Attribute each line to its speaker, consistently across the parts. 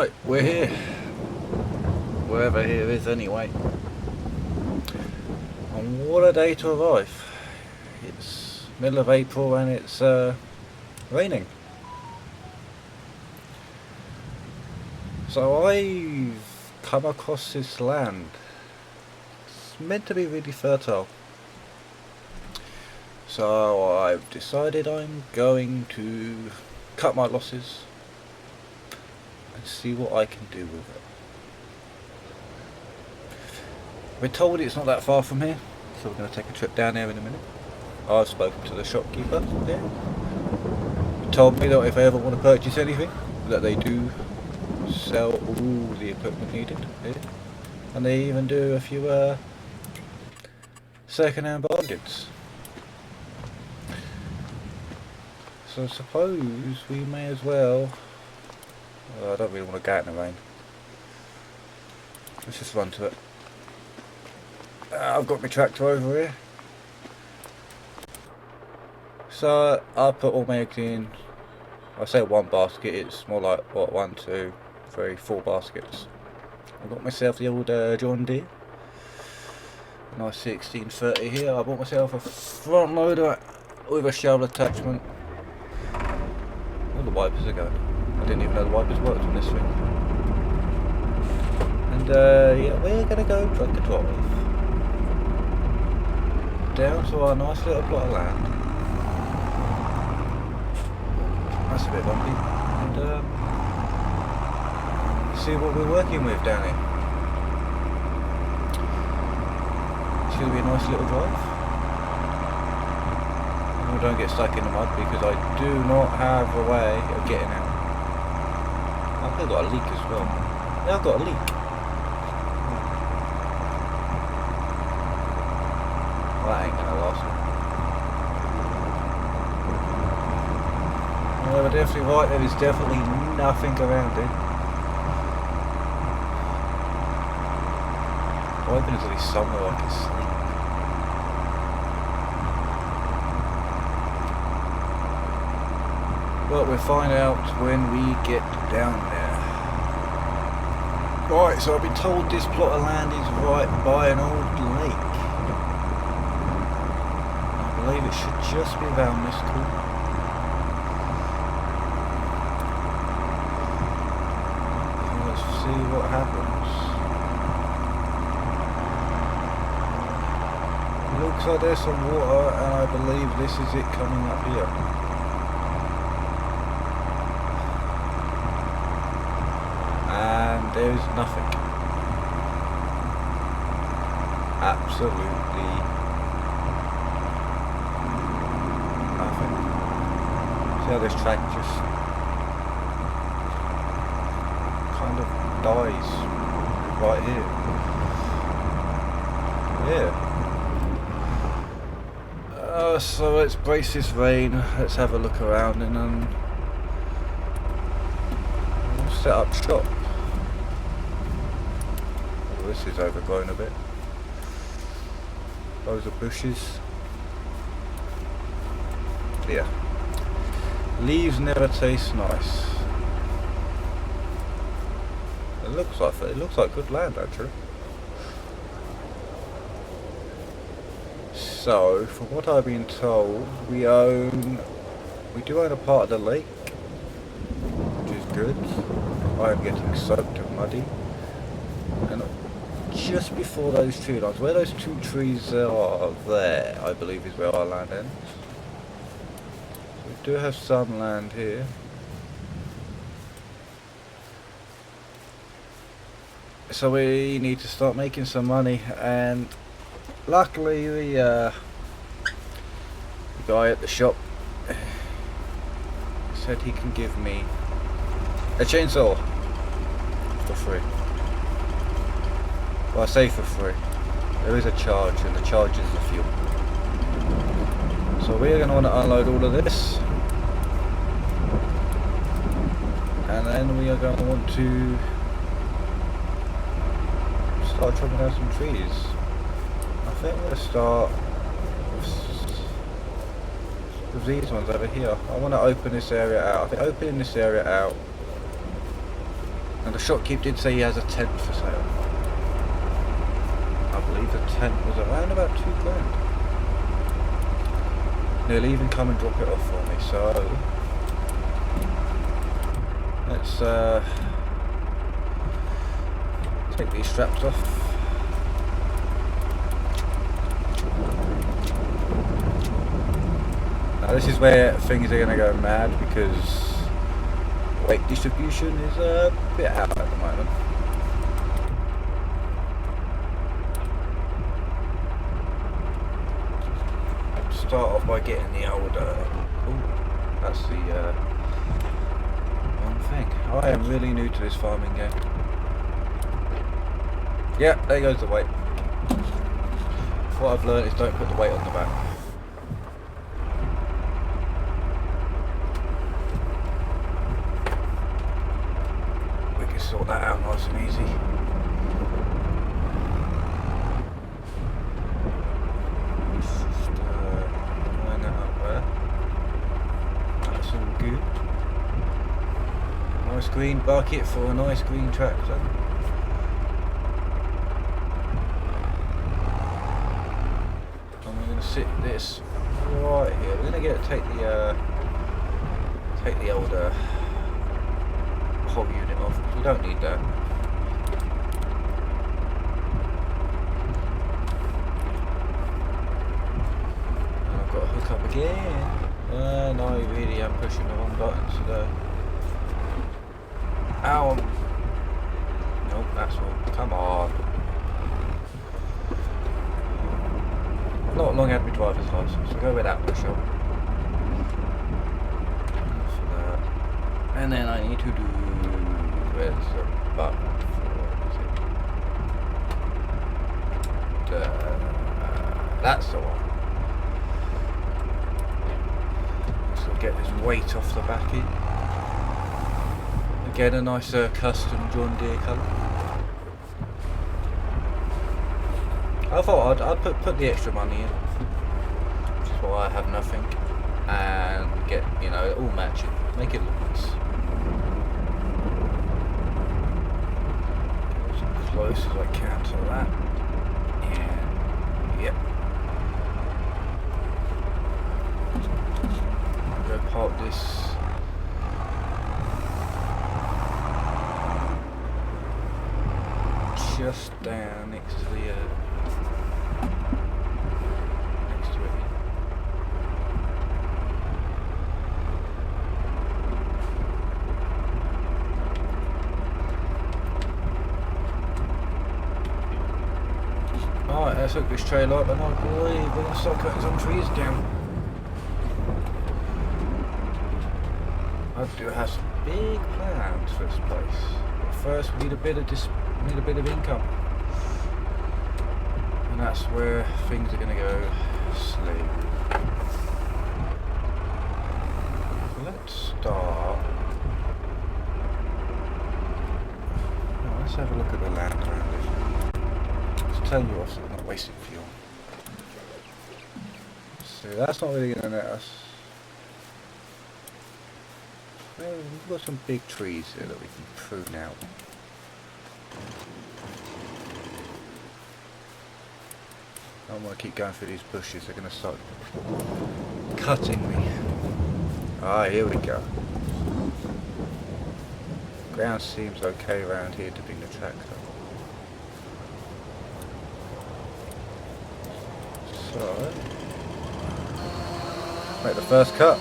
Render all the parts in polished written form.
Speaker 1: Right, we're here. Wherever here is anyway. And what a day to arrive. It's middle of April and it's raining. So I've come across this land. It's meant to be really fertile. So I've decided I'm going to cut my losses and see what I can do with it. We're told it's not that far from here, so we're going to take a trip down there in a minute. I've spoken to the shopkeeper there. He told me that if I ever want to purchase anything, that they do sell all the equipment needed here. And they even do a few second-hand bargains. So I suppose we may as well... I don't really want to go out in the rain. Let's just run to it. I've got my tractor over here. So I'll put all my eggs in. I say one basket, it's more like what, 1, 2, 3, 4 baskets. I've got myself the old John Deere. Nice 1630 here. I bought myself a front loader with a shovel attachment. All the wipers are going. I didn't even know the wipers worked on this thing. And yeah, we're gonna go drink a drive down to our nice little plot of land. That's a bit bumpy. And see what we're working with down here. It's gonna be a nice little drive. And we don't get stuck in the mud because I do not have a way of getting out. I've got a leak as well. Yeah, I've got a leak. Well, that ain't gonna last. No, but definitely right, there is definitely nothing around it. I'm hoping there's at least somewhere I can sleep. But we'll find out when we get down there. Right, so I've been told this plot of land is right by an old lake. I believe it should just be around this corner. Let's see what happens. It looks like there's some water and I believe this is it coming up here. And there's nothing. Absolutely nothing. See how this track just kind of dies right here. Yeah. So let's brace this rain. Let's have a look around and then we'll set up shop. This is overgrown a bit. Those are bushes. Yeah. Leaves never taste nice. It looks like good land actually. So, from what I've been told, we do own a part of the lake, which is good. I am getting soaked and muddy. And just before those tree lines, where those 2 trees are there, I believe is where our land ends. So we do have some land here. So we need to start making some money, and luckily the guy at the shop said he can give me a chainsaw for free. Well, I say for free. There is a charge, and the charge is the fuel. So we're going to want to unload all of this. And then we are going to want to start chopping down some trees. I think we're going to start with these ones over here. I want to open this area out. I think opening this area out And the shopkeep did say he has a tent for sale. I believe the tent was around about £2 grand. He'll even come and drop it off for me, so let's take these straps off. Now this is where things are going to go mad because weight distribution is a bit out at the moment. Start off by getting the old that's the one thing. I am really new to this farming game. Yeah, there goes the weight. What I've learned is don't put the weight on the back. We can sort that out nice and easy. Nice green bucket for a nice green tractor. And we're going to sit this right here. We're going to take the old whole unit off because we don't need that. And I've got to hook up again. No, I really am pushing the wrong buttons today. Ow! Nope, that's all. Come on. I've not long had my driver's license, so go with that push up. And then I need to do... Where's the button for it? That's the one. So get this weight off the back end. Again, a nice custom John Deere colour. I thought I'd put the extra money in, which is why I have nothing, and get, you know, it all matching, make it look nice. Get as close as I can to that. And yep. I'll go park this. Just down next to the next to it. Alright, let's hook this trailer up, and I believe we're going to start cutting some trees down. I do have some big plans for this place. But first we need a bit of income, and that's where things are going to go sleep. Let's start. Now, let's have a look at the land around it. Let's turn you off so we're not wasting fuel. So that's not really going to let us. Well, we've got some big trees here that we can prune out. I don't want to keep going through these bushes, they're going to start cutting me. Ah, here we go. Ground seems okay around here to bring the tractor. So, make the first cut.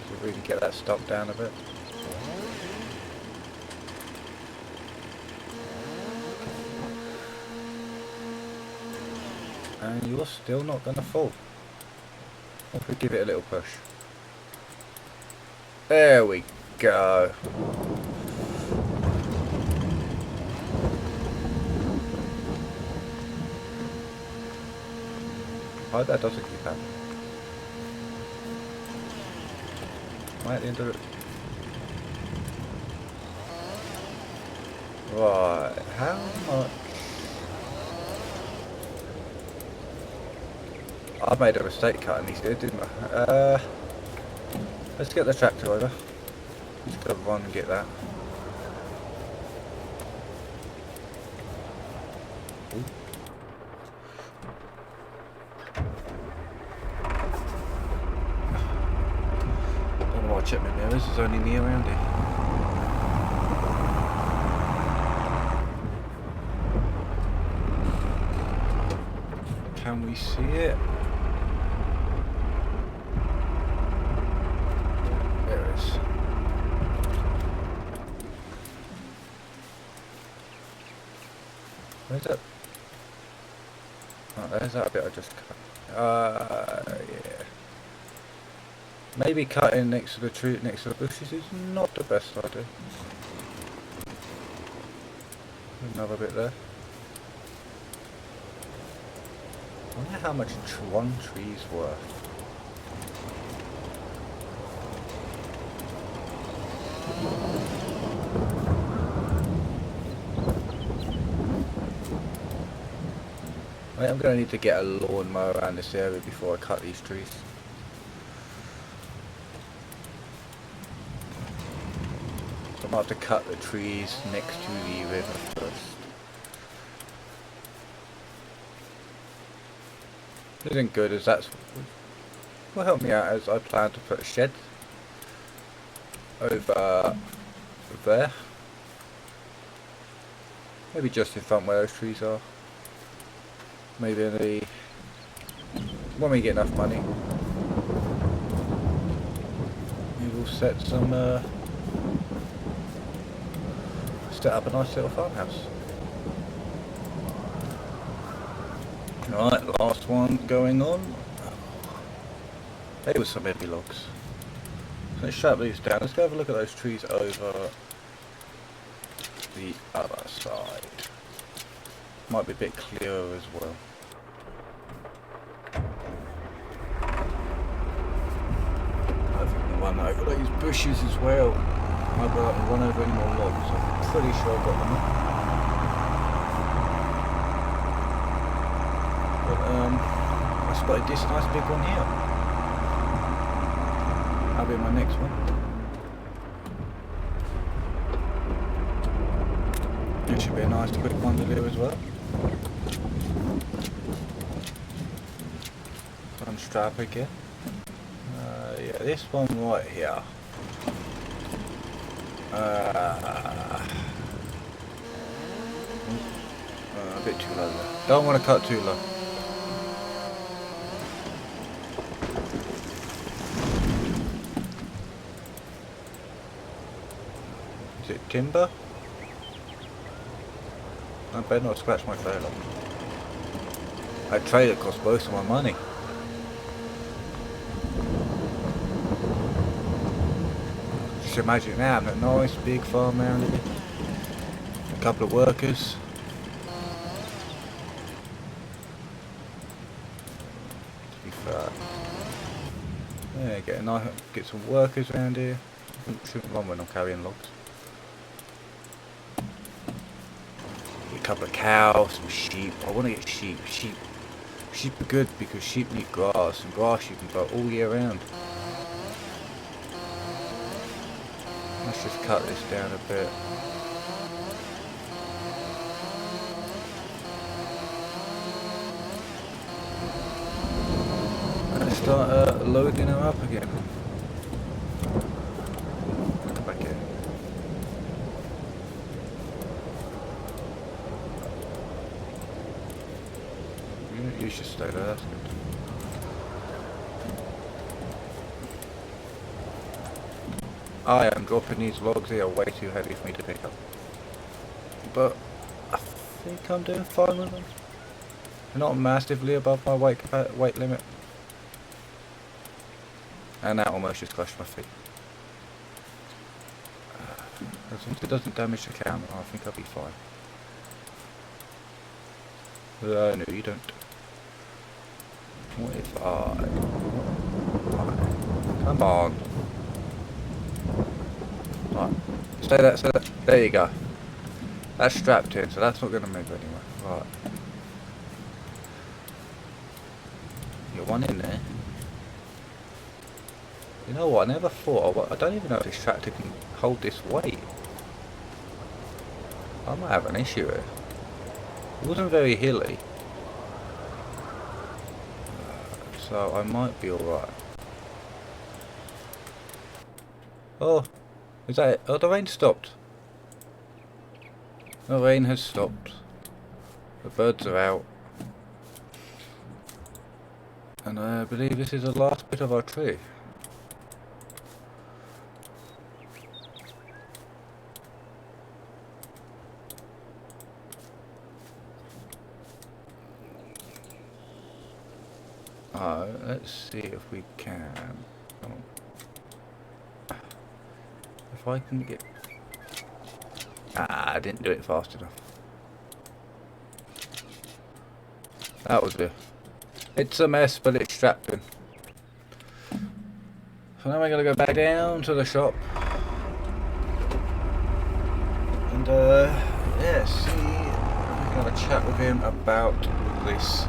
Speaker 1: See if we can get that stopped down a bit. And you're still not going to fall. If we give it a little push. There we go. I hope that doesn't keep happening. Right at the end of it. Right, how much? I made a mistake cutting these here, didn't I? Let's get the tractor over. Let's go run and get that. Ooh. Don't know why I check my mirrors, there's only me around here. Can we see it? There it is. Where's that? Oh, there's that bit I just cut. Yeah. Maybe cutting next to the tree, next to the bushes is not the best idea. Another bit there. I wonder how much one tree's worth. I think I'm going to need to get a lawnmower around this area before I cut these trees. So I might have to cut the trees next to the river first. Isn't good as that's will help me out as I plan to put a shed over there. Maybe just in front where those trees are. Maybe in the when we get enough money, we will set up a nice little farmhouse. Right, last one going on. There was some heavy logs. So let's strap these down. Let's go have a look at those trees over the other side. Might be a bit clearer as well. I think we'll run over these bushes as well. Might be able to run over any more logs. I'm pretty sure I've got them up. I spotted this nice big one here. That'll be my next one. It should be a nice quick one to do as well. Unstrap again. Yeah, this one right here. A bit too low there. Don't want to cut too low. Is it timber? I better not scratch my trailer. That trailer cost most of my money. Just imagine now, I'm a nice big farm around here. A couple of workers. To be fair. Yeah, get some workers around here. Shouldn't run when I'm carrying logs. Get a couple of cows, some sheep. I want to get sheep. Sheep are good because sheep need grass, and grass you can grow all year round. Let's just cut this down a bit. And let's start loading her up again. Come back in. You should stay there, that's good. I am dropping these logs, they are way too heavy for me to pick up. But I think I'm doing fine with them. Not massively above my weight limit. And that almost just crushed my feet. As long as it doesn't damage the camera, I think I'll be fine. No, you don't. What if come on. Right. Stay that. There you go. That's strapped in, so that's not going to move anywhere. Right. Get one in there. You know what, I never thought, I don't even know if this tractor can hold this weight. I might have an issue here. It wasn't very hilly, so I might be alright. Oh, is that it? Oh, the rain stopped. The rain has stopped. The birds are out. And I believe this is the last bit of our tree. Let's see if we can. If I can get... I didn't do it fast enough. That was it. It's a mess, but it's strapped in. So now we're going to go back down to the shop. And, yeah, see if we can have a chat with him about this.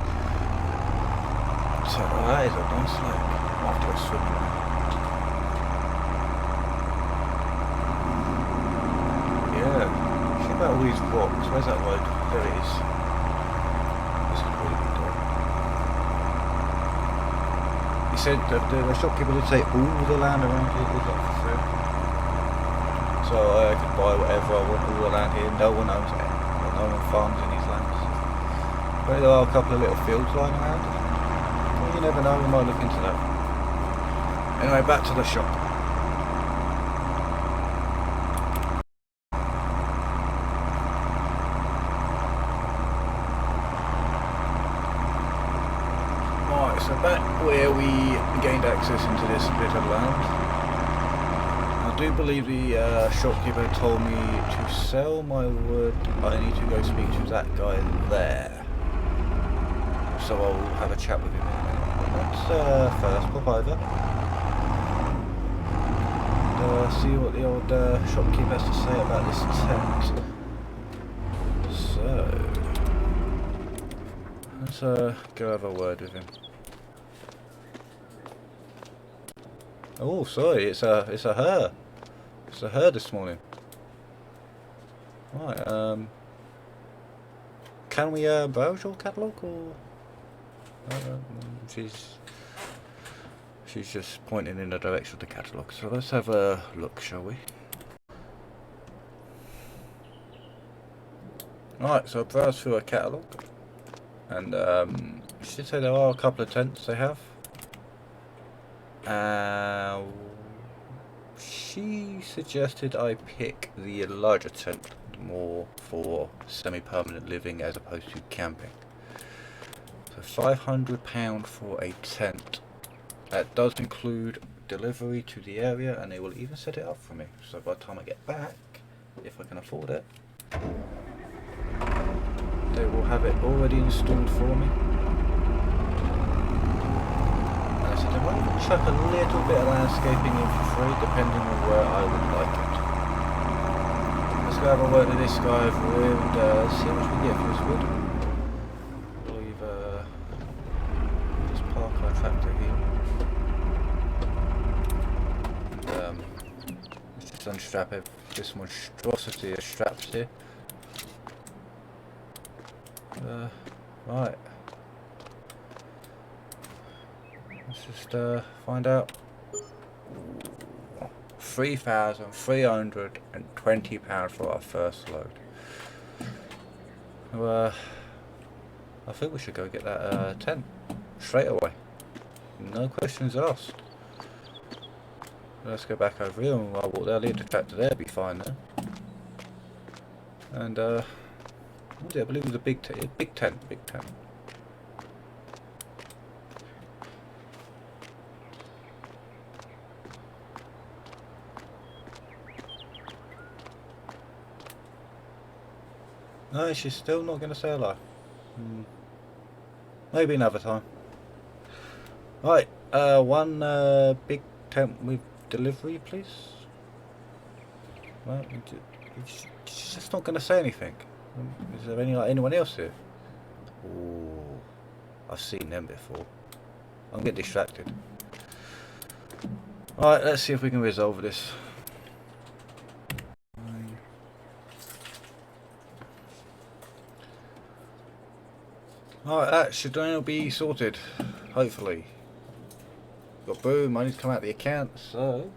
Speaker 1: So that is a nice lake. I'll have to go swimming around. Yeah, think about all these rocks. Where's that road? There it is. This is really good though. He said that the shopkeeper did say all the land around here was up for sale. So I could buy whatever I want, all the land here. No one owns it. No one farms in these lands. But there are a couple of little fields lying around. You never know, we might look into that. Anyway, back to the shop. Right, so back where we gained access into this bit of land. I do believe the shopkeeper told me to sell my wood. I need to go speak to that guy there. So I'll have a chat with him in a minute. Let's first pop over and see what the old shopkeeper has to say about this tent. So let's go have a word with him. Oh, sorry, it's a her. It's a her this morning. Right, can we browse your catalogue or? She's just pointing in the direction of the catalogue, so let's have a look, shall we? Alright, so I'll browse through a catalogue, and she did say there are a couple of tents they have. She suggested I pick the larger tent, more for semi-permanent living as opposed to camping. So £500 for a tent. That does include delivery to the area, and they will even set it up for me. So by the time I get back, if I can afford it, they will have it already installed for me. And I said they might even chuck a little bit of landscaping in for free, depending on where I would like it. Let's go have a word with this guy over here and see how much we get for this wood. Tractor here. And, let's just unstrap this monstrosity of straps here. Right. Let's just find out. £3,320 for our first load. I think we should go get that tent straight away. No questions asked. Let's go back over here and I'll walk there, leave the tractor there, be fine then. And what was it? I believe it was a big tent. No, she's still not going to say hello. Maybe another time. Right, one big tent with delivery, please. Well, she's just not going to say anything. Is there anyone else here? Oh, I've seen them before. I'm getting distracted. Alright, let's see if we can resolve this. Alright, that should now be sorted, hopefully. Got boom, money's come out of the account, so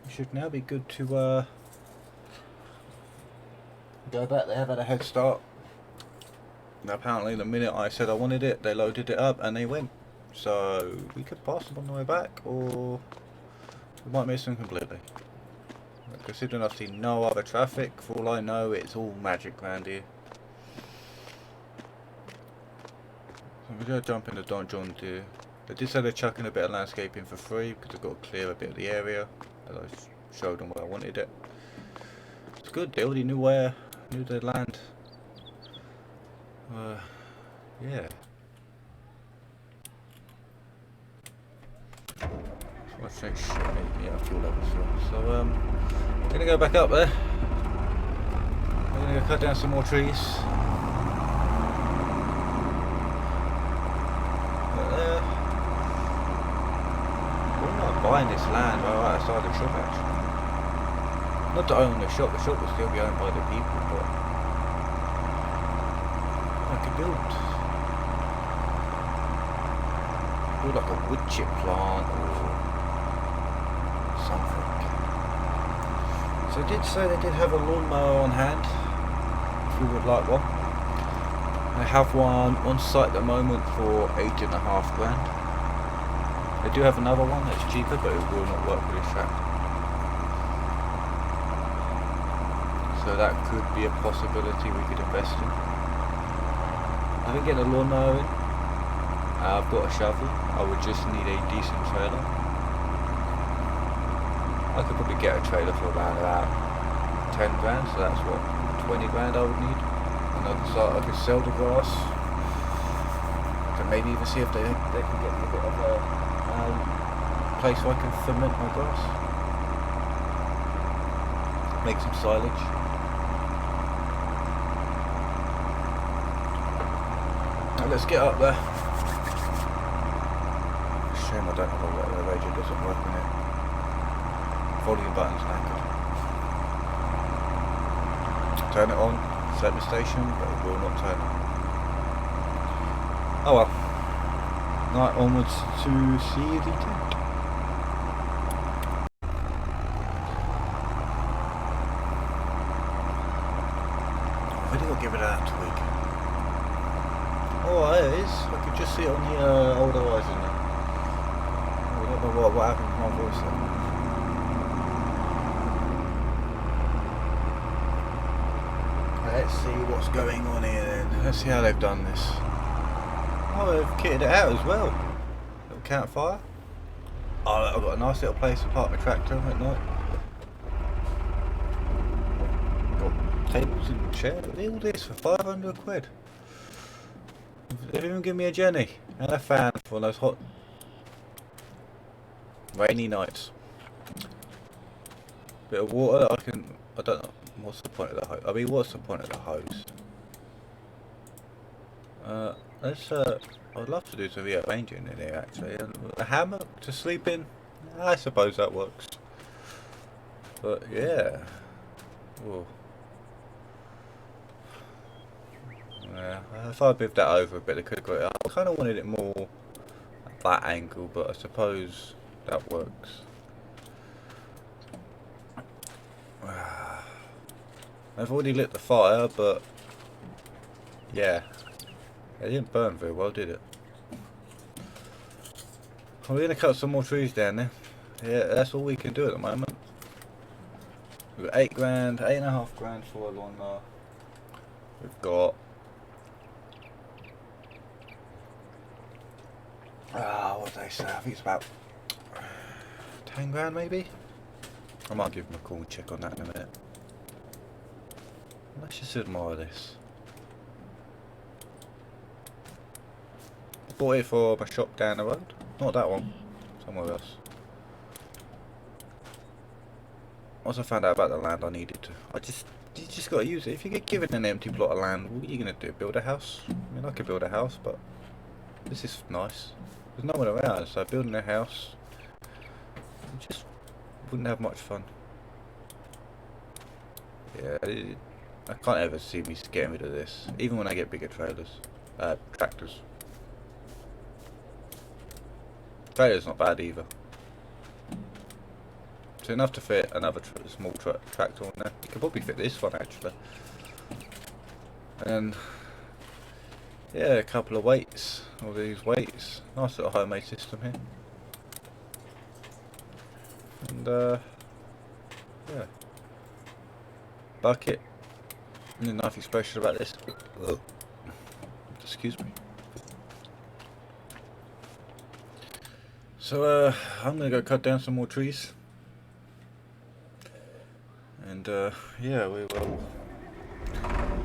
Speaker 1: we should now be good to go back. They have had a head start. Now apparently the minute I said I wanted it, they loaded it up and they went. So we could pass them on the way back, or we might miss them completely. Considering I've seen no other traffic, for all I know it's all magic around here. So we're going to jump into Don John Deere. They did say they're chucking a bit of landscaping for free because they've got to clear a bit of the area, as I showed them where I wanted it. It's good, they already knew their land. Yeah. Let's check shit, yeah, fuel levels. So I'm gonna go back up there. I'm gonna go cut down some more trees. We're not buying this land right outside the shop actually. Not to own the shop will still be owned by the people, but I could build like a wood chip plant or something. So they did say they did have a lawnmower on hand, if you would like one. They have one on site at the moment for £8.5 grand. They do have another one that's cheaper, but it will not work with this track. So that could be a possibility we could invest in. I think getting a lawnmower in. I've got a shovel. I would just need a decent trailer. I could probably get a trailer for around about 10 grand, so that's what, 20 grand I would need. And I could sell the grass. I can maybe even see if they can get me a bit of a place where I can ferment my grass. Make some silage. Now let's get up there. Shame I don't have the radio doesn't work in it. Volume button's knackered. Turn it on, set the station, but it will not turn on. Oh well. Right, onwards to see the tent. I've really got to give it a twig. Oh, there it is. I could just see it on the old horizon there. I don't know what happened to my voice there. Let's see what's going on here then. Let's see how they've done this. Oh, they've kitted it out as well. Little campfire. Oh, I've got a nice little place to park my tractor at night. Got tables and chairs. All this for 500 quid. They've even given me a Jenny and a fan for those hot, rainy nights. Bit of water. I don't know. What's the point of the hose? I mean, what's the point of the hose? I'd love to do some rearranging in here actually. And a hammock to sleep in? I suppose that works. But yeah. Ooh. Yeah, if I moved that over a bit, I could have got it up. I kind of wanted it more at that angle, but I suppose that works. I've already lit the fire, but yeah, it didn't burn very well, did it? We're going to cut some more trees down there. Yeah, that's all we can do at the moment. We've got 8 grand, 8.5 grand for a lawnmower. We've got what did they say? I think it's about 10 grand maybe. I might give them a call and check on that in a minute. Let's just admire this. I bought it for my shop down the road. Not that one. Somewhere else. Once I found out about the land I needed to. You just got to use it. If you get given an empty plot of land, what are you going to do? Build a house? I mean, I could build a house, but this is nice. There's no one around, so building a house You just wouldn't have much fun. Yeah, I can't ever see me getting rid of this, even when I get bigger trailers, tractors. Trailer's not bad either. It's enough to fit another small tractor on there. You could probably fit this one actually. And yeah, a couple of weights, all these weights. Nice little homemade system here. And yeah, bucket. Nothing special about this. Whoa. Excuse me. So I'm gonna go cut down some more trees. And yeah, we will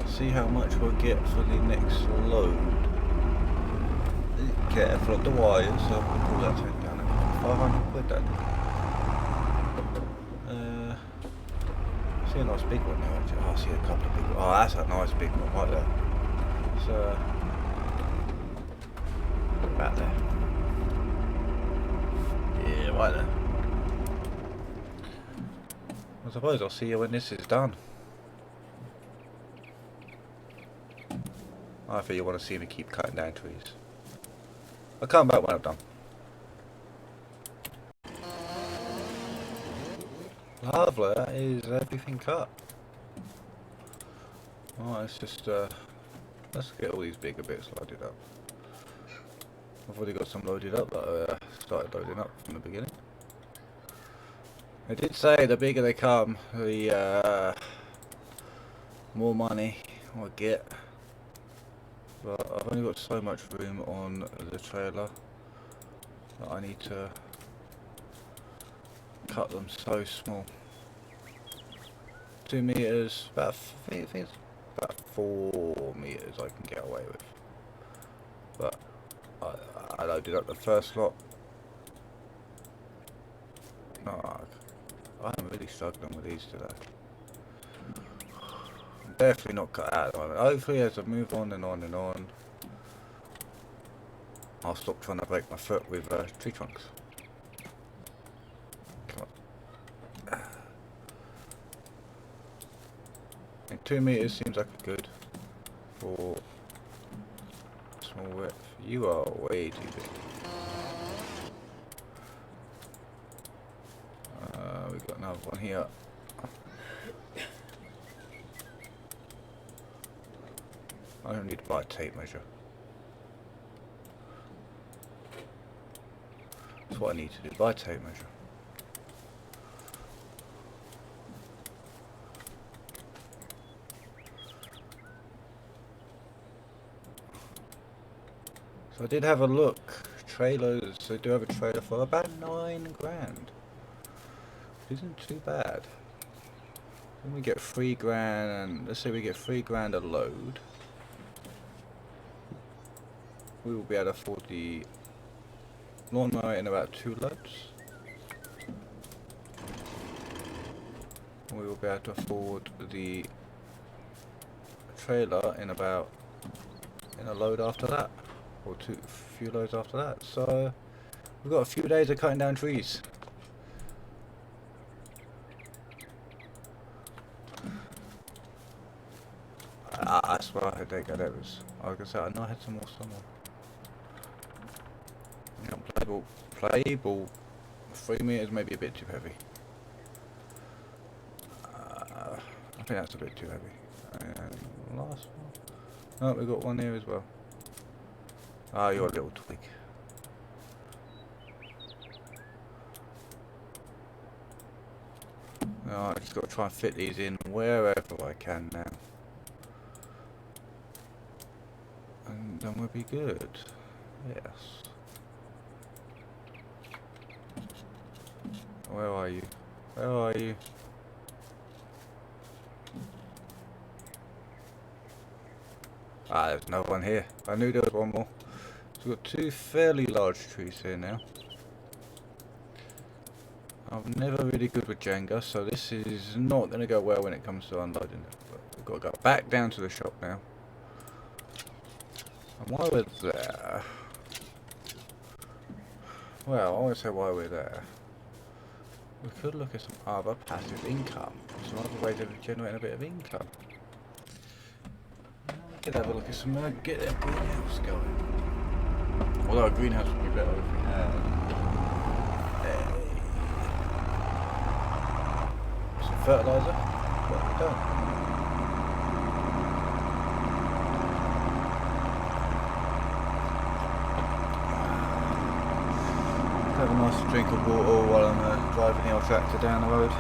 Speaker 1: see how much we'll get for the next load. Careful of the wires, so I'll pull that thing down at 500 quid then. I see a nice big one there actually. Oh, I see a couple of big ones. Oh, that's a nice big one right there. So, right there. Yeah, right there. I suppose I'll see you when this is done. I think you want to see me keep cutting down trees. I'll come back when I'm done. Lovely, that is everything cut. Alright, let's just let's get all these bigger bits loaded up. I've already got some loaded up, but I started loading up from the beginning. I did say the bigger they come, the more money I get. But I've only got so much room on the trailer that I need to cut them so small. 2 meters, about I think it's about 4 meters I can get away with. But I loaded up the first lot. No, I'm really struggling with these today. I'm definitely not cut out at the moment. Hopefully as I move on and on and on, I'll stop trying to break my foot with tree trunks. Come on. And 2 meters seems like a good for small width. You are way too big. We've got another one here. I don't need to buy a tape measure. That's what I need to do, buy a tape measure. So I did have a look. Trailers, they do have a trailer for about 9 grand. Isn't too bad. When we get 3 grand, let's say we get 3 grand a load, we will be able to afford the lawnmower in about 2 loads. And we will be able to afford the trailer in a load after that, or a few loads after that. So we've got a few days of cutting down trees. I swear I had that guy. That was. I was gonna say I know I had some more somewhere. Yeah, play ball. 3 meters may be a bit too heavy. I think that's a bit too heavy. And last one. Oh, we got one here as well. Ah, you're a little twig. Oh, I just got to try and fit these in wherever I can now. And then we'll be good. Yes. Where are you? Where are you? Ah, there's no one here. I knew there was one more. So we've got 2 fairly large trees here now. I'm never really good with Jenga, so this is not going to go well when it comes to unloading it. But we've got to go back down to the shop now. And while we're there... Well, I won't say why we're there. We could look at some other passive income, some other ways of generating a bit of income. We could have a look at some, get that greenhouse going. Although a greenhouse would be better if we had some fertiliser, but we don't. Have a nice drink of water while I'm driving the old tractor down the road.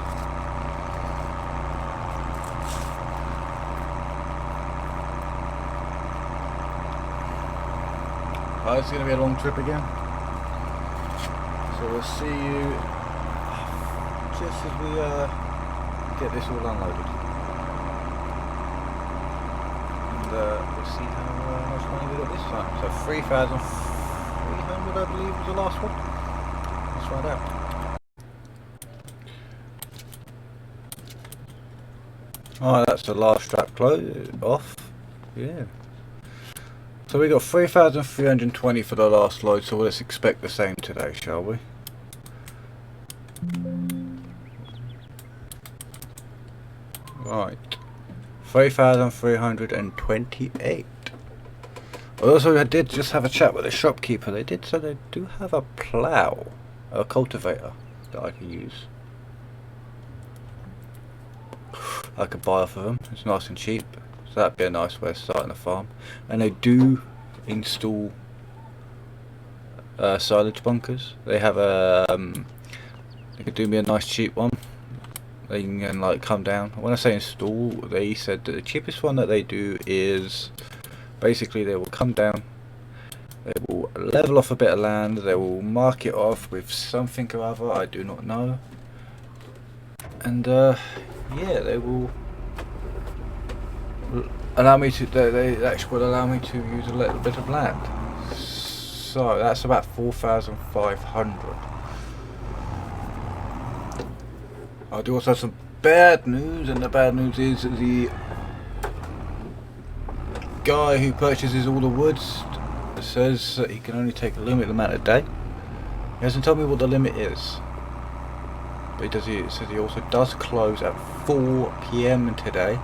Speaker 1: Oh, it's going to be a long trip again. So we'll see you just as we get this all unloaded. And we'll see how much money we got this time. So 3,300 I believe was the last one. Let's find out. Alright, that's the last strap close off. Yeah. So we got 3,320 for the last load, so let's expect the same today, shall we? Right. 3,328. Also, I did just have a chat with the shopkeeper. They did say they do have a plough, a cultivator that I can use. I could buy off of them. It's nice and cheap, so that'd be a nice way of starting a farm. And they do install silage bunkers. They have a they could do me a nice cheap one. They can like come down. When I say install, they said that the cheapest one that they do is basically they will come down, they will level off a bit of land, they will mark it off with something or other, I do not know, and yeah, they will allow me to, they actually will allow me to use a little bit of land. So that's about 4,500. I do also have some bad news, and the bad news is the guy who purchases all the woods says that he can only take a limited amount a day. He hasn't told me what the limit is, but he says he also does close at 4 PM today,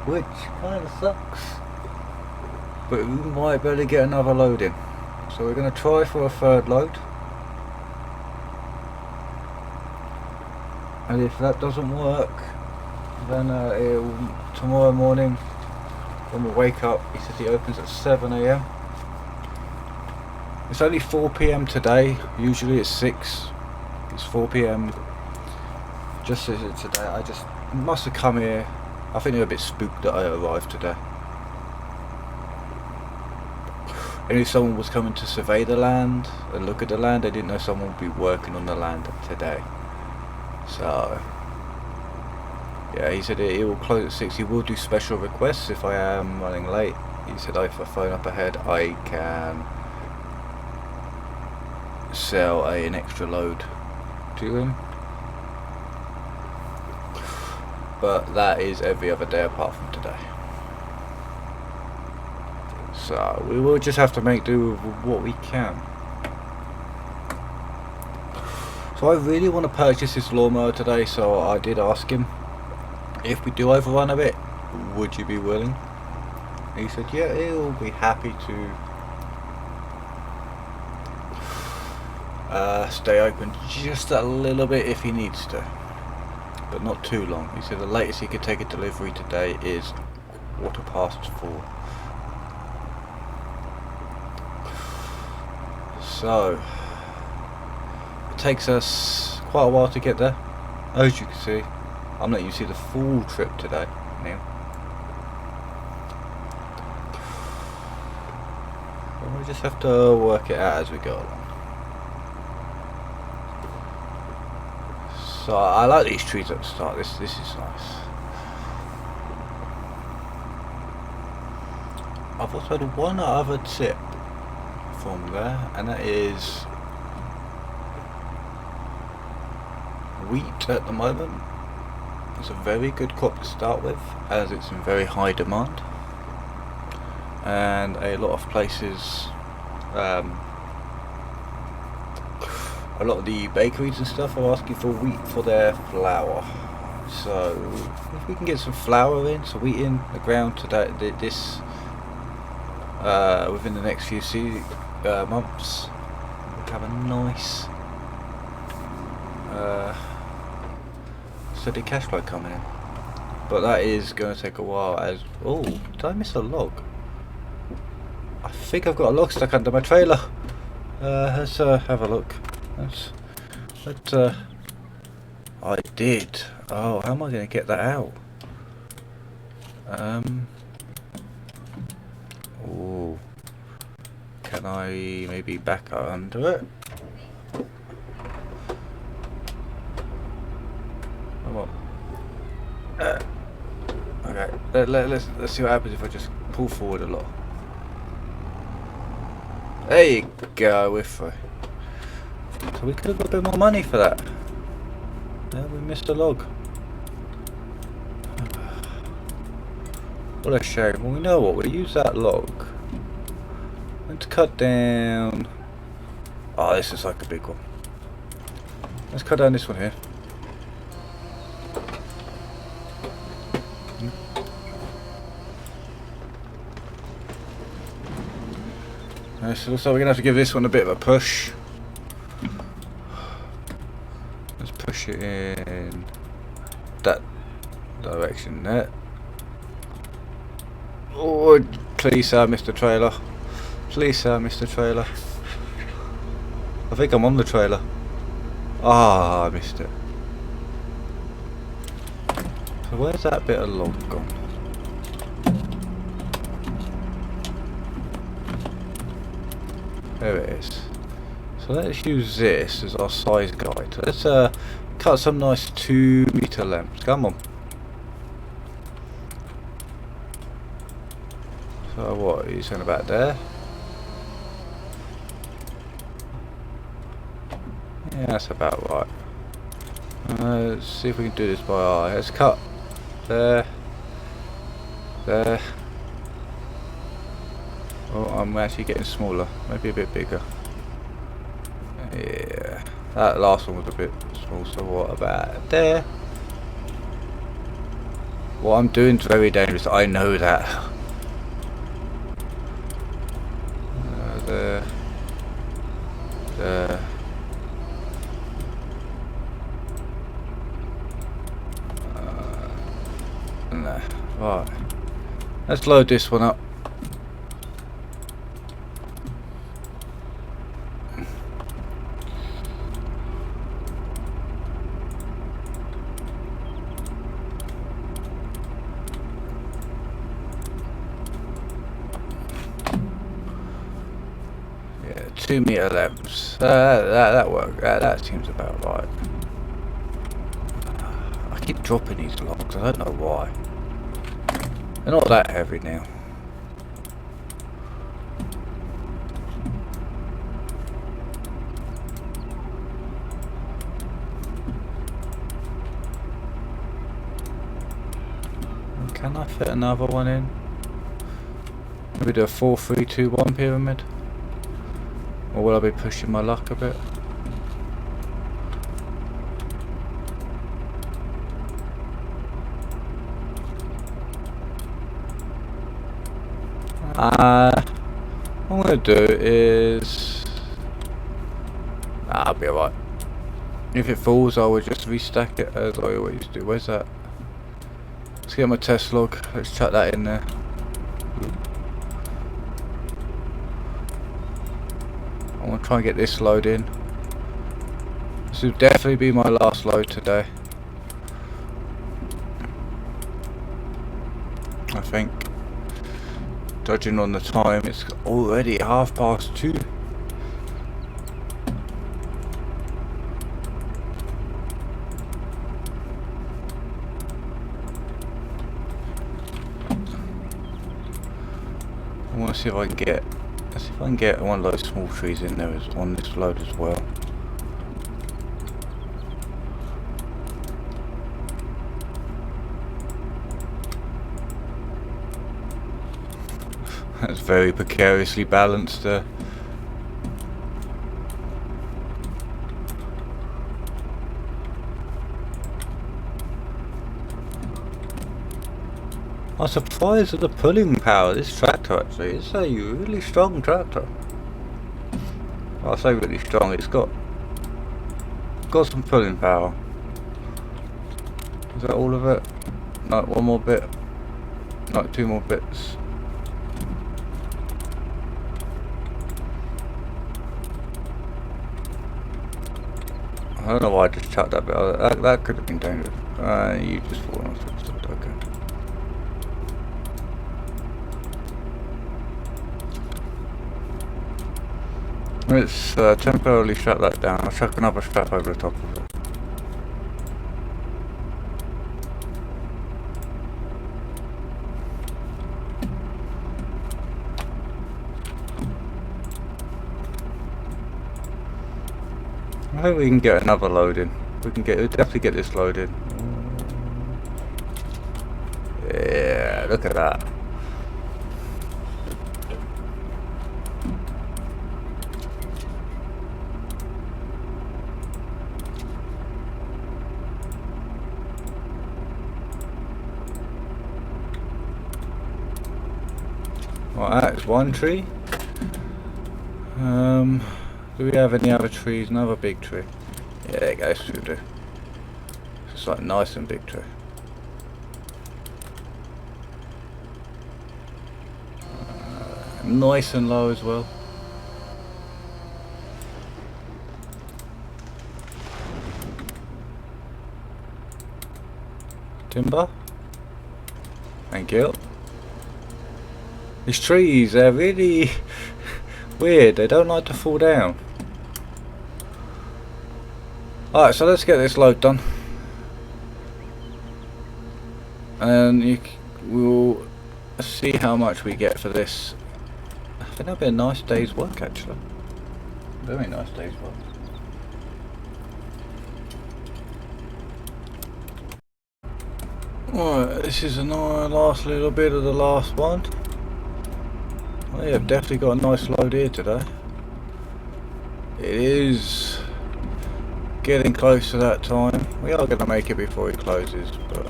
Speaker 1: which kind of sucks, but we might be able to get another load in, so we're going to try for a third load, and if that doesn't work, then tomorrow morning when we wake up, he says he opens at 7 AM. It's only 4 PM today, usually it's 6, it's 4 PM, just as it today. I just must have come here, I think they were a bit spooked that I arrived today. I knew someone was coming to survey the land and look at the land, I didn't know someone would be working on the land today. So yeah, he said he will close at 6. He will do special requests if I am running late. He said if I phone up ahead, I can sell an extra load to him. But that is every other day apart from today. So we will just have to make do with what we can. So I really want to purchase this lawnmower today, so I did ask him, if we do overrun a bit, would you be willing? He said yeah, he'll be happy to stay open just a little bit if he needs to, but not too long. He said the latest he could take a delivery today is 4:15. So it takes us quite a while to get there. As you can see, I'm letting you see the full trip today now. And we just have to work it out as we go along. So I like these trees at the start. This is nice. I've also had one other tip from there, and that is wheat at the moment. It's a very good crop to start with, as it's in very high demand, and a lot of places a lot of the bakeries and stuff are asking for wheat for their flour. So if we can get some flour in, some wheat in the ground to this within the next few months, we'll have a nice steady cash flow coming in. But that is going to take a while. As oh, did I miss a log? I think I've got a log stuck under my trailer. Let's have a look. I did. Oh, how am I going to get that out? Oh, can I maybe back under it? Come on. Okay, let's see what happens if I just pull forward a lot. There you go, we're through. So we could have got a bit more money for that. Yeah, we missed a log. What a shame. Well, we know what, we'll use that log. Let's cut down... Oh, this is like a big one. Let's cut down this one here. So looks like we're going to have to give this one a bit of a push. Let's push it in that direction there. Oh, please sir, Mr. Trailer. Please sir, Mr. Trailer. I think I'm on the trailer. Ah, I missed it. So where's that bit of log gone? There it is. So let's use this as our size guide. Let's cut some nice 2 meter lengths. Come on. So what are you saying about there? Yeah, that's about right. Let's see if we can do this by eye. Let's cut there, there. Oh, I'm actually getting smaller, maybe a bit bigger. Yeah, that last one was a bit small, so what about there? What I'm doing is very dangerous, I know that. There. There. Nah, right. Let's load this one up. Yeah, 2 meter lengths. That works. That seems about right. I keep dropping these logs. I don't know why. They're not that heavy now. Can I fit another one in? Maybe do a 4-3-2-1 pyramid? Or will I be pushing my luck a bit? What I'm going to do is... I'll be alright. If it falls, I will just restack it as I always do. Where's that? Let's get my test log. Let's chuck that in there. I want to try and get this load in. This will definitely be my last load today. I think. Judging on the time, it's already 2:30. I want to see if I can get. Let's see if I can get one of those small trees in there on this load as well. That's very precariously balanced. I'm surprised at the pulling power of this tractor actually. It's a really strong tractor. Well, I say really strong, it's got some pulling power. Is that all of it? No, one more bit. No, two more bits. I don't know why I just chucked that bit. That could have been dangerous. You just fall off it. Okay. Let's temporarily strap that down. I'll chuck another strap over the top of it. I think we can get another load in. We'll definitely get this load in. Yeah, look at that. Right, that's one tree. Do we have any other trees? Another big tree. Yeah, there it goes through there. It's like nice and big tree. Nice and low as well. Timber. Thank you. These trees are really weird. They don't like to fall down. Alright, so let's get this load done. And we'll see how much we get for this. I think that'll be a nice day's work actually. Very nice day's work. Alright, this is a nice last little bit of the last one. We have definitely got a nice load here today. It is getting close to that time. We are going to make it before he closes, but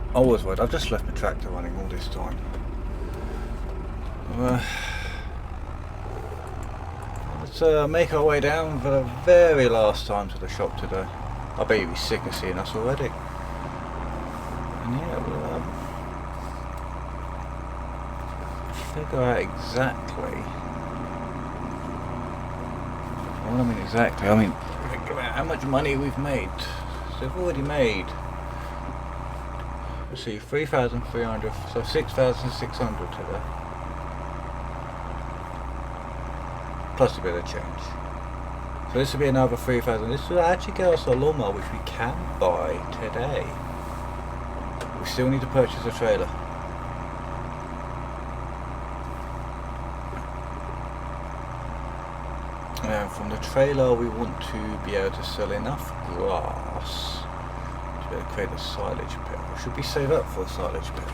Speaker 1: I always would. I've just left my tractor running all this time. Let's make our way down for the very last time to the shop today. I bet you'll be sick of seeing us already. And yeah, we'll figure out exactly. Well, I mean exactly. I mean, figure out how much money we've made. So we've already made. Let's see, 3,300. So 6,600 today. Plus a bit of change. So this will be another 3,000. This will actually get us a lawnmower, which we can buy today. We still need to purchase a trailer. And from the trailer we want to be able to sell enough grass to be able to create a silage pit. Or should we save up for a silage pit?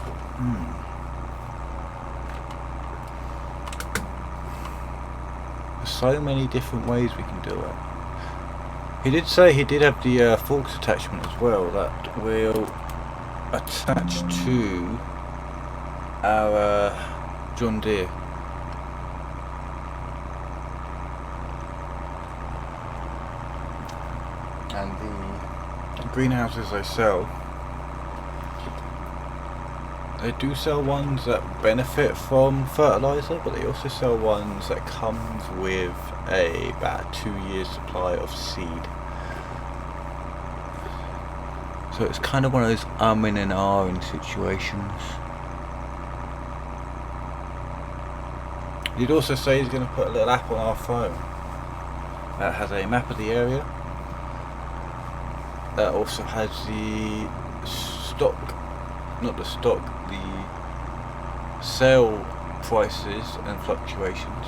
Speaker 1: There's so many different ways we can do it. He did say he did have the forks attachment as well that will attach to our John Deere. And the greenhouses they sell, they do sell ones that benefit from fertilizer, but they also sell ones that comes with about 2 years supply of seed. So it's kind of one of those in and ahhing situations. He'd also say he's going to put a little app on our phone that has a map of the area. That also has the stock, not the stock, the sale prices and fluctuations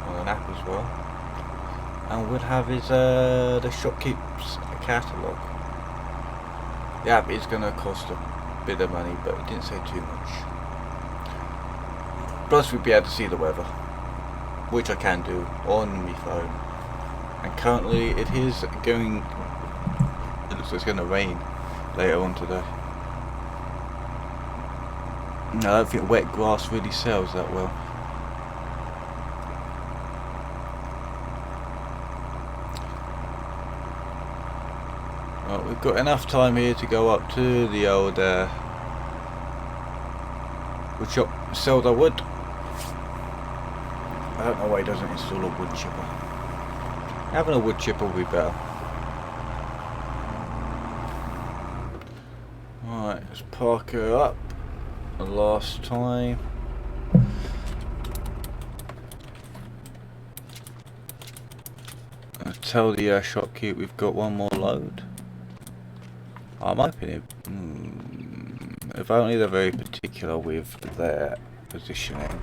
Speaker 1: on an app as well. And would have his the shopkeep's catalogue. The app is going to cost a bit of money, but he didn't say too much. Plus we'd be able to see the weather, which I can do on my phone. And currently it is going, it looks like it's going to rain later on today. I don't think wet grass really sells that well. Well, we've got enough time here to go up to the old wood shop, sell the wood. I don't know why he doesn't install a wood chipper. Having a wood chipper will be better. Alright, let's park her up. The last time. I'll tell the shopkeep we've got one more load. I'm hoping it. If only they're very particular with their positioning.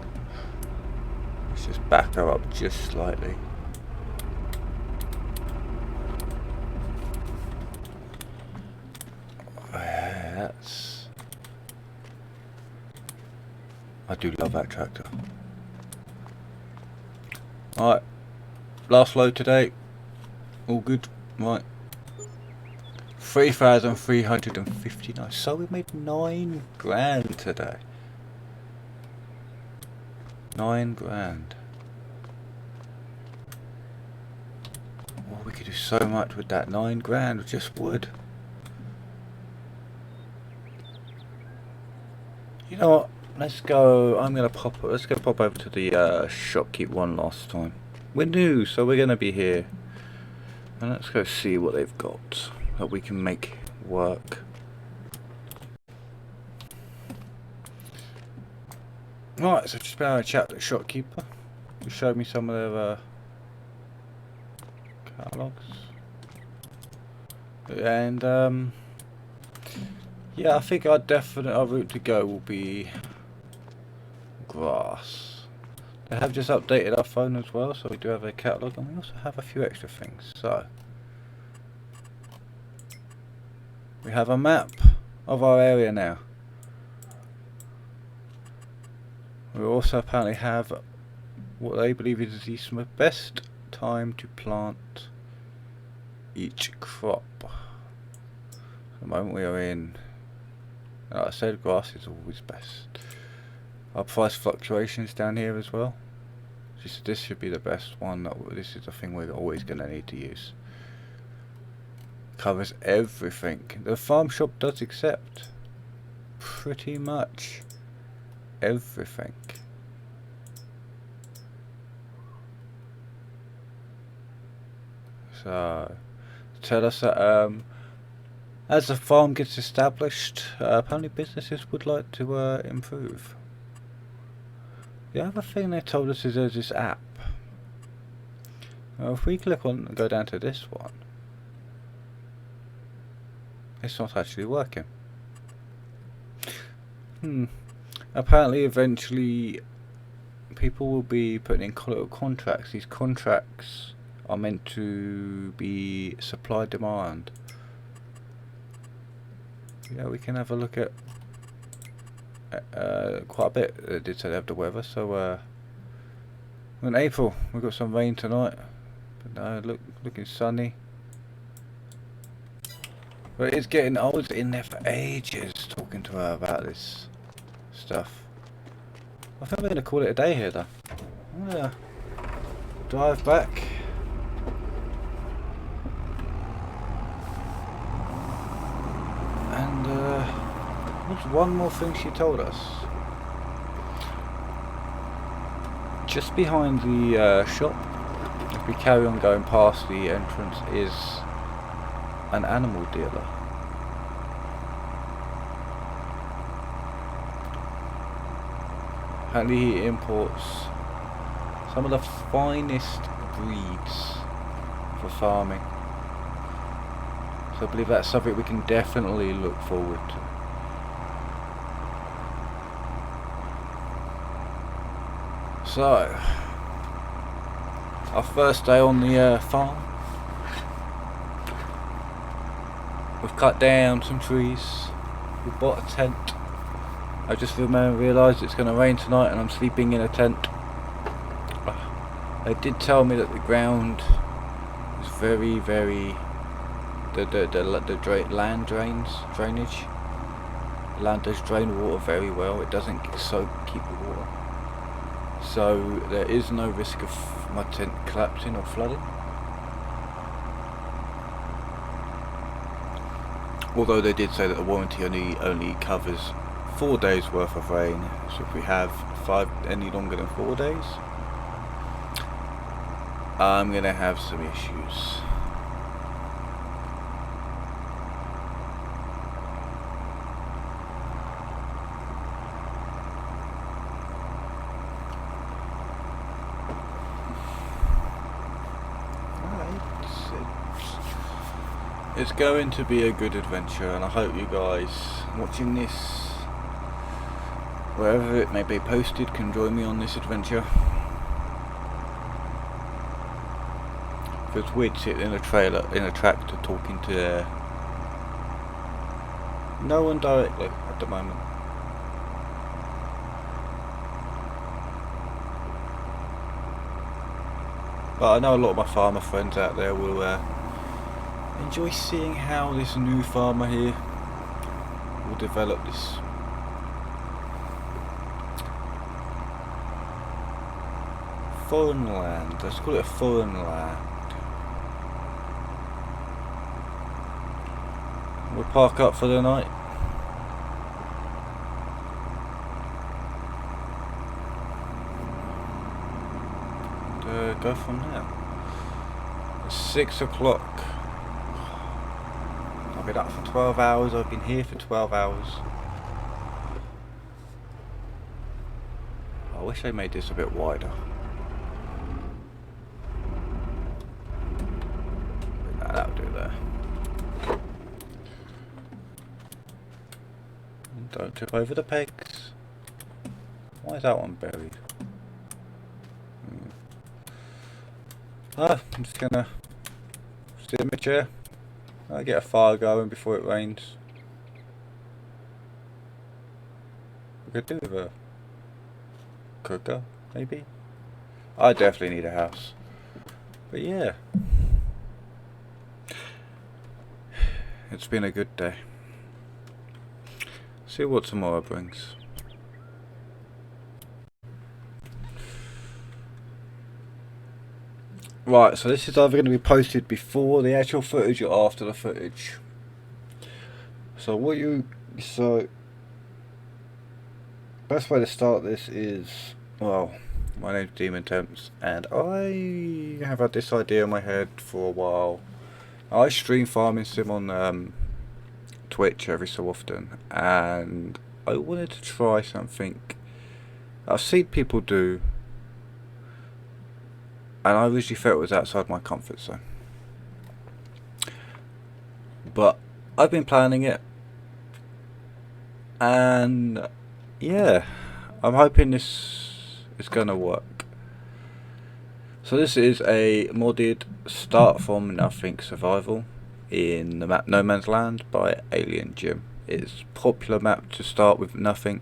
Speaker 1: Let's just back her up just slightly. That's. I do love that tractor. Alright, last load today. All good, right. 3,359. So we made 9 grand today. 9 grand. Oh, we could do so much with that 9 grand with just wood. You know what? Let's go. Let's go pop over to the shopkeep one last time. We're new, so we're gonna be here. And let's go see what they've got that we can make work. Right, so just been having a chat with the shopkeeper. He showed me some of their catalogues. And yeah, I think our route to go will be grass. They have just updated our phone as well, so we do have a catalogue, and we also have a few extra things. So we have a map of our area now. We also apparently have what they believe is the best time to plant each crop. At the moment we are in, like I said, grass is always best. Our price fluctuations down here as well. This should be the best one. This is the thing we're always going to need to use. Covers everything. The farm shop does accept pretty much everything. So tell us that as the farm gets established, apparently businesses would like to improve. The other thing they told us is there's this app. Now if we click on and go down to this one, it's not actually working. Apparently eventually people will be putting in contracts. These contracts are meant to be supply demand. Yeah, we can have a look at quite a bit. It did say they have the weather, so in April we've got some rain tonight, but no, looking sunny. But it's getting, I was in there for ages talking to her about this stuff. I think we're going to call it a day here though. I'm going to drive back. And what's one more thing she told us? Just behind the shop, if we carry on going past the entrance, is an animal dealer. Apparently he imports some of the finest breeds for farming. So I believe that's something we can definitely look forward to. So, our first day on the farm. We've cut down some trees. We bought a tent. I just realised it's going to rain tonight and I'm sleeping in a tent. They did tell me that the ground is very, very... The land drainage Land does drain water very well. It doesn't keep the water. So there is no risk of my tent collapsing or flooding. Although they did say that the warranty only covers 4 days worth of rain. So if we have any longer than 4 days, I'm gonna have some issues. It's going to be a good adventure, and I hope you guys watching this, wherever it may be posted, can join me on this adventure. It's weird sitting in a tractor talking to no one directly at the moment. But I know a lot of my farmer friends out there will enjoy seeing how this new farmer here will develop this. Foreign land, let's call it a foreign land. We'll park up for the night. And go from there. It's 6 o'clock. I've been up for 12 hours, I've been here for 12 hours. I wish they made this a bit wider. Nah, that'll do there. Don't trip over the pegs. Why is that one buried? I'm just gonna sit in my chair. I'll get a fire going before it rains. We could do with a cooker, maybe. I definitely need a house. But yeah, it's been a good day. See what tomorrow brings. Right, so this is either going to be posted before the actual footage or after the footage. So best way to start this is, well, my name's Deamontemps, and I have had this idea in my head for a while. I stream farming sim on Twitch every so often, and I wanted to try something I've seen people do, and I originally felt it was outside my comfort zone. But I've been planning it, and yeah, I'm hoping this is gonna work. So this is a modded start from nothing survival in the map No Man's Land by Alienjim. It's a popular map to start with nothing.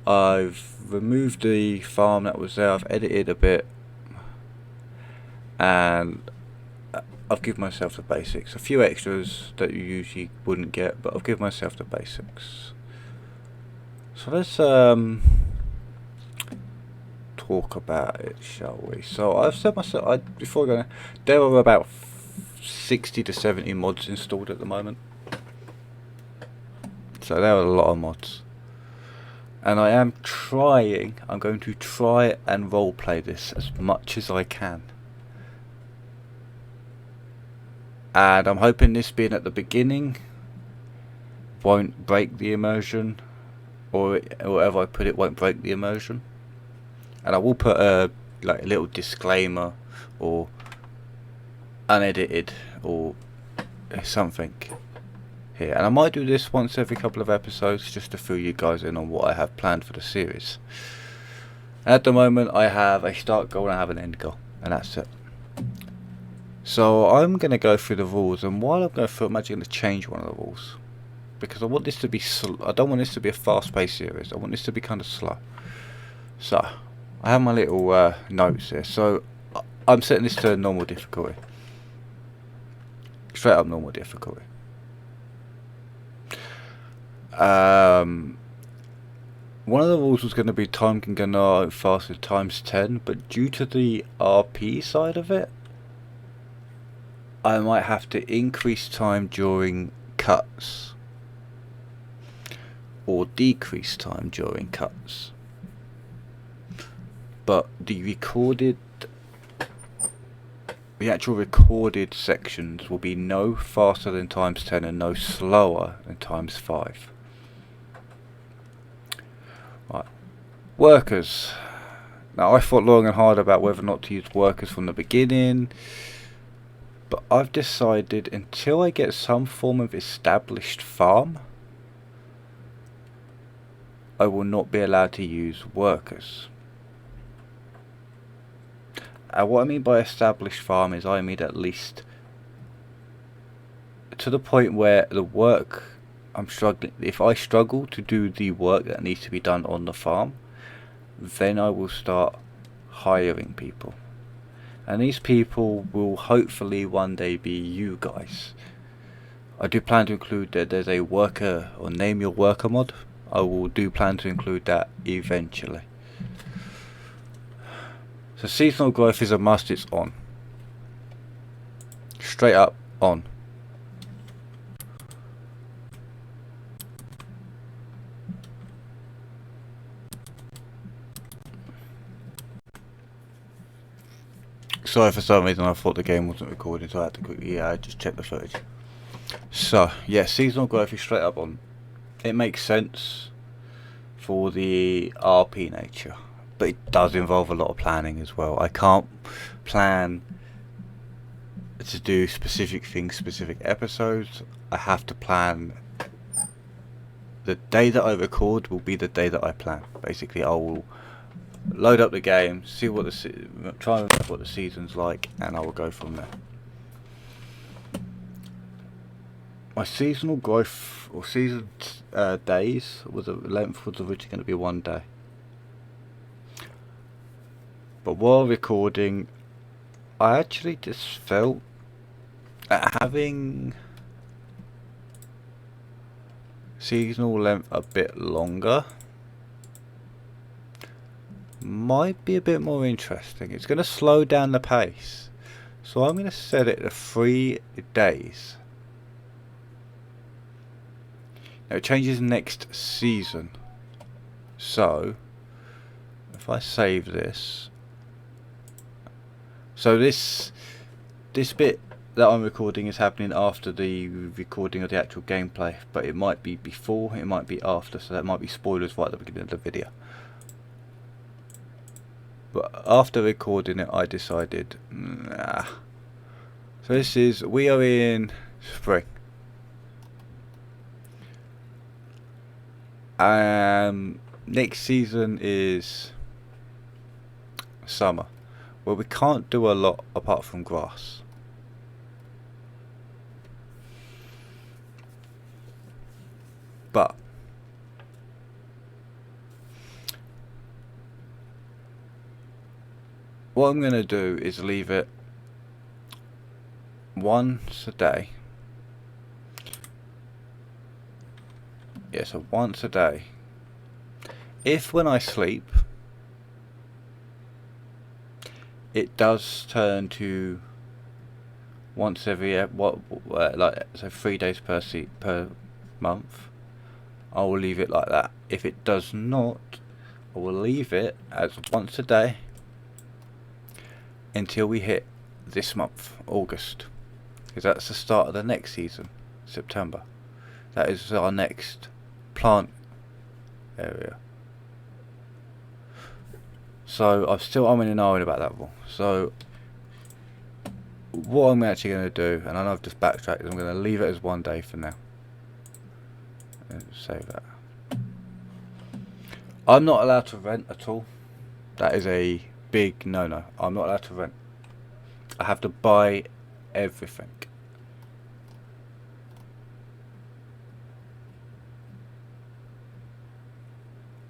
Speaker 1: I've removed the farm that was there, I've edited a bit, and I've given myself the basics. A few extras that you usually wouldn't get, but I've given myself the basics. So let's talk about it, shall we? So I've said myself, before going, there are about 60 to 70 mods installed at the moment. So there are a lot of mods. And I'm going to try and roleplay this as much as I can. And I'm hoping this being at the beginning won't break the immersion, or whatever I put it won't break the immersion. And I will put a little disclaimer or unedited or something here. And I might do this once every couple of episodes just to fill you guys in on what I have planned for the series. At the moment I have a start goal and I have an end goal, and that's it. So I'm going to go through the rules, and while I'm going through, I'm actually going to change one of the rules, because I want this to be I don't want this to be a fast-paced series. I want this to be kind of slow. So I have my little notes here. So I'm setting this to normal difficulty, straight up normal difficulty. One of the rules was going to be time can go no faster times 10, but due to the RP side of it, I might have to increase time during cuts or decrease time during cuts. But the actual recorded sections will be no faster than times 10 and no slower than times 5. Right. Workers. Now I thought long and hard about whether or not to use workers from the beginning, but I've decided until I get some form of established farm, I will not be allowed to use workers. What I mean by established farm is I mean at least to the point where the work I'm struggling, if I struggle to do the work that needs to be done on the farm, then I will start hiring people. And these people will hopefully one day be you guys. I do plan to include that there's a worker or name your worker mod. I will plan to include that eventually. So seasonal growth is a must, it's on. Straight up on. Sorry, for some reason I thought the game wasn't recording, so I had to quickly just check the footage. So, yeah, seasonal growth is straight up on. It makes sense for the RP nature, but it does involve a lot of planning as well. I can't plan to do specific things, specific episodes. I have to plan. The day that I record will be the day that I plan. Basically, I will load up the game, see what try and remember what the season's like, and I will go from there. My seasonal growth or season days length was originally going to be 1 day, but while recording, I actually just felt that having seasonal length a bit longer might be a bit more interesting. It's going to slow down the pace, so I'm going to set it to 3 days. Now it changes next season, so if I save this, so this bit that I'm recording is happening after the recording of the actual gameplay, but it might be before, it might be after, so that might be spoilers right at the beginning of the video. But after recording it, I decided, nah. So we are in spring. Next season is summer, where we can't do a lot apart from grass. But what I'm going to do is leave it once a day. Yeah, so once a day. If when I sleep, it does turn to once every like so 3 days per month, I will leave it like that. If it does not, I will leave it as once a day until we hit this month, August, because that's the start of the next season, September. That is our next plant area. So I'm in and ahhing about that one. So what I'm actually going to do, and I know I've just backtracked, is I'm going to leave it as 1 day for now. And save that. I'm not allowed to rent at all. That is a big no-no. I'm not allowed to rent. I have to buy everything.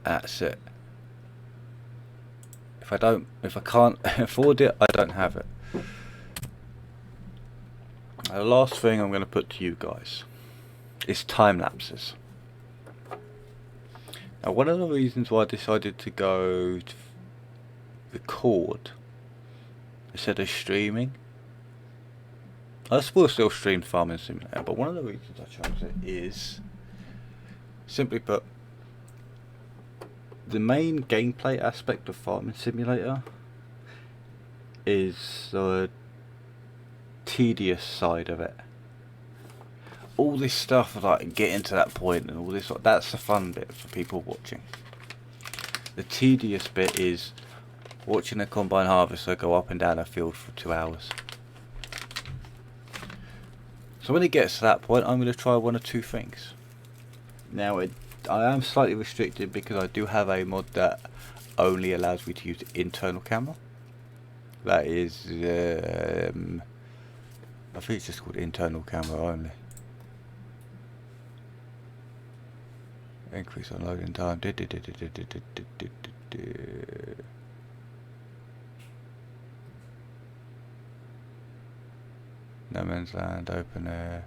Speaker 1: That's it. If I can't afford it, I don't have it. The last thing I'm going to put to you guys is time lapses. Now, one of the reasons why I decided to go to record instead of streaming, I will still stream Farming Simulator, but one of the reasons I chose it is, simply put, the main gameplay aspect of Farming Simulator is the tedious side of it. All this stuff, like getting to that point and all this, that's the fun bit for people watching. The tedious bit is watching a combine harvester go up and down a field for 2 hours. So when it gets to that point, I'm going to try one or two things. Now, I am slightly restricted because I do have a mod that only allows me to use internal camera. That is, I think it's just called internal camera only. Increase on loading time. No man's land, open air.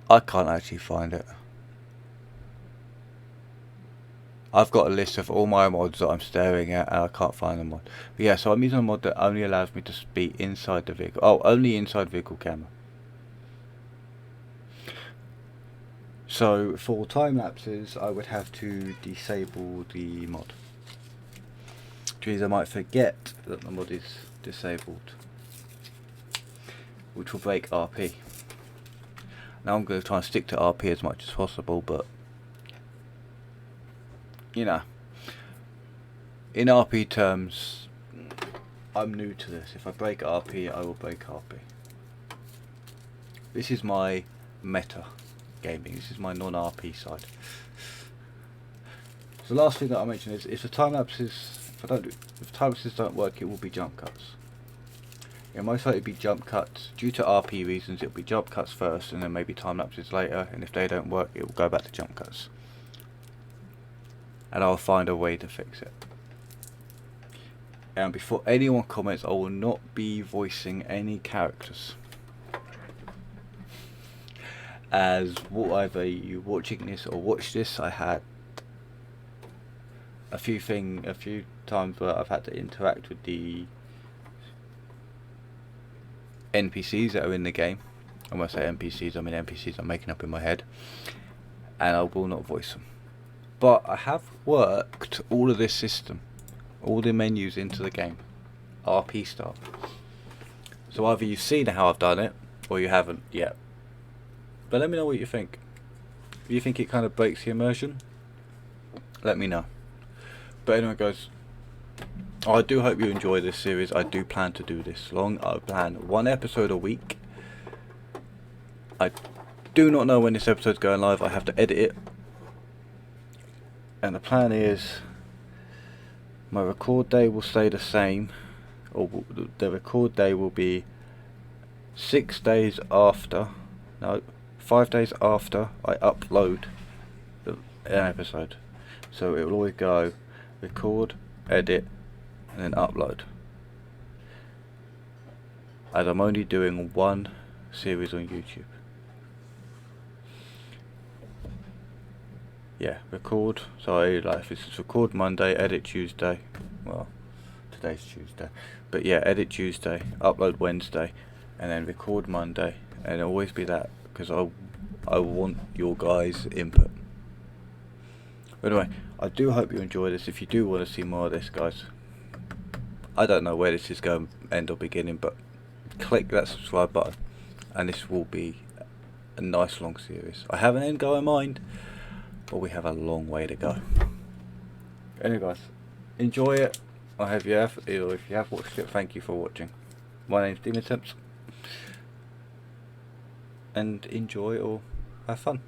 Speaker 1: I can't actually find it. I've got a list of all my mods that I'm staring at and I can't find the mod. But yeah, so I'm using a mod that only allows me to be inside the vehicle. Oh, only inside vehicle camera. So for time lapses, I would have to disable the mod. Which means I might forget that the mod is disabled, which will break RP. Now I'm going to try and stick to RP as much as possible, but you know, in RP terms, I'm new to this. If I break RP, I will break RP. This is my meta gaming. This is my non-RP side. So the last thing that I mentioned is, if the time lapses, if time lapses don't work, it will be jump cuts. It'll most likely be jump cuts due to RP reasons. It'll be jump cuts first, and then maybe time lapses later. And if they don't work, it will go back to jump cuts. And I'll find a way to fix it. And before anyone comments, I will not be voicing any characters. As either you watching this or watch this, I had a few times where I've had to interact with the NPCs that are in the game. And when I say NPCs, I mean NPCs I'm making up in my head, and I will not voice them. But I have worked all of this system, all the menus into the game, RP style. So either you've seen how I've done it, or you haven't yet. But let me know what you think. If you think it kind of breaks the immersion, let me know. But anyway guys, I do hope you enjoy this series. I do plan to do this long. I plan 1 episode a week. I do not know when this episode's going live. I have to edit it. And the plan is, my record day will stay the same. Or the record day will be 6 days after. No. 5 days after I upload an episode. So it will always go record, edit, and then upload. As I'm only doing 1 series on YouTube. Yeah, record. Sorry, like if it's record Monday, edit Tuesday. Well, today's Tuesday. But yeah, edit Tuesday, upload Wednesday, and then record Monday. And it'll always be that, because I want your guys' input. Anyway, I do hope you enjoy this. If you do want to see more of this, guys, I don't know where this is going to end or beginning, but click that subscribe button and this will be a nice long series. I have an end goal in mind, but we have a long way to go. Anyway guys, enjoy it. I hope you have. If you have watched it, thank you for watching. My name's Deamontemps, and enjoy or have fun.